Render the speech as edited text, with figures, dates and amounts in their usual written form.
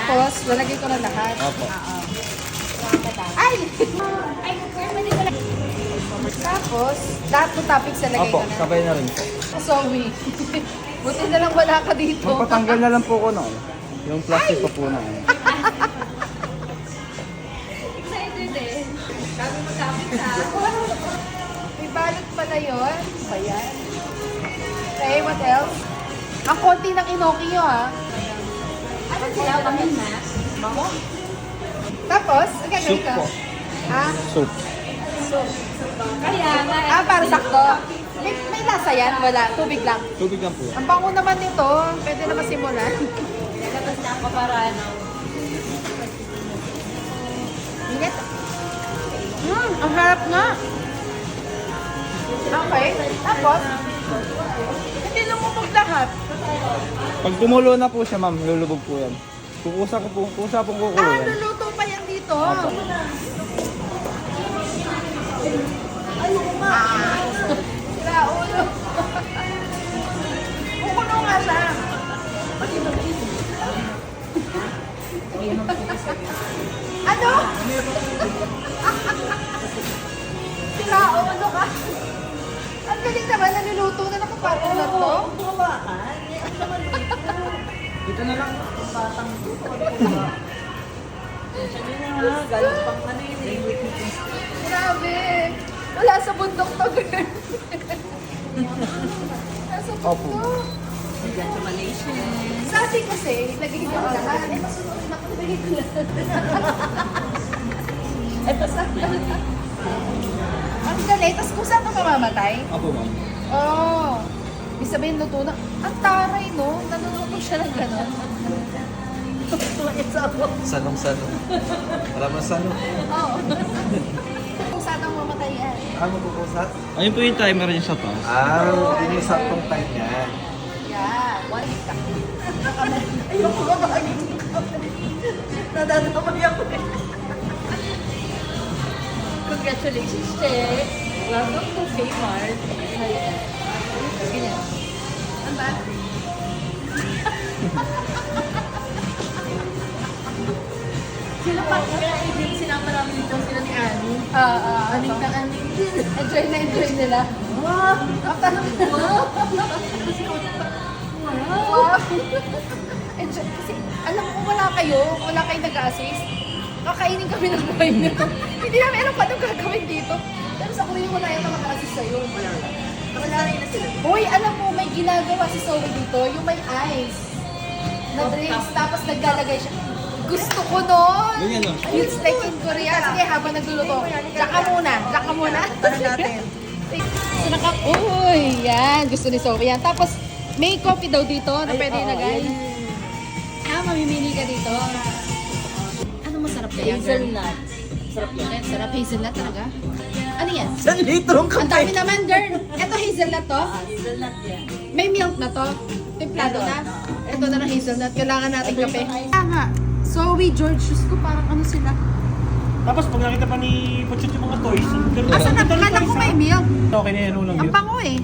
Tapos, lalagay ko na lahat. Opo. Ay! Tapos, lahat ng toppings na lagay Opo, ko na. sabay na rin po. Sorry. Buti na lang wala ka dito. Magpatanggal na lang po ko ng yung plastic pa po na. Excited eh. Sabi mo topic ha. May balot pala yun. Ba yan? Okay, what else? Ang konti ng Inoki ha. Ano sila? Bangin na? Bango. Tapos, ang gagawin Soup ko? po. Ah, Soup. soup. Kaya nga. Para sakto. May lasa yan? Wala. Tubig lang. Tubig lang po. Ang bango naman nito. Pwede na masimulan. Nagkatas na ako para ano. Init. Ang harap nga. Okay. Tapos, hindi lumubog lahat. Pag kumulo na po siya, ma'am, lulubog po yan. Kukusa pong kukulo Ah, yan. luluto pa yan dito. Opo. Sira ulo. Kukulo nga siya. Ano? Sira ulo ka. Ang galing naman, naluluto na nakapatong na to. Dito na lang. Galing pang ano yun eh. Grabe. Wala sa bundok to, girl. Nasa Opo. bundok. Congratulations. Sabi kasi, nagiging ako lahat. Eh, masunod na ako, nagiging ko lahat. Eh, basta. Ang galing. Tapos kung saan ka mamamatay? Opo, ma'am. Oo. Ibig sabihin, luto na. Ang taray, no? Nanunuto siya ng gano'n. Sanong-sanong. Alam mo sanong? Oo. Kung saan ang mamatay yan. Ah, magpupusat? Ayun po yung timer niya sa taas. Ah, yun yung saktong time niya. Yeah. One week ka. Ayoko ba ba? Nadadamay ako eh. Congratulations, Che. Welcome to Kmart. Ganyan. Ano ba? Sila pa, kaya ibig sinama namin dito sila ni Annie. Aning na aning din. Enjoy nila. Wow! Ang tanong Wow! Wow! Enjoy. Kasi alam ko wala kayong nag-assist. Kakainin kami ng buhay nito. Hindi namin alam paano gagawin dito. Pero sa kuya wala yung mag-assist sa'yo. Wala rin na sila. Hoy, alam mo, may ginagawa si Zoe dito, yung may ice na drinks, tapos naglalagay siya. Gusto ko nun! Ganyan lang. It's like in Korea. Sige, habang nagluluto. Diyan ka muna. Para natin. Uy, yan. Gusto ni Zoe yan. Tapos, may coffee daw dito na pwede ilagay. Mamimili ka dito. Ano masarap kaya? Hazelnut. Sarap yan. Sarap hazelnut talaga. Ano yan? 1 litrong Ang dami naman, girl. Ito hazelnut to. Hazelnut yan. May milk na to. Templado na. Ito na ng hazelnut. Kailangan natin kape. Aha. Zoe, George, Diyos ko, parang ano sila. Tapos pag nakita pa ni Puchut yung mga toys, Asa na? Kala ko may milk. Okay na yan, lang Ang yun. pango eh.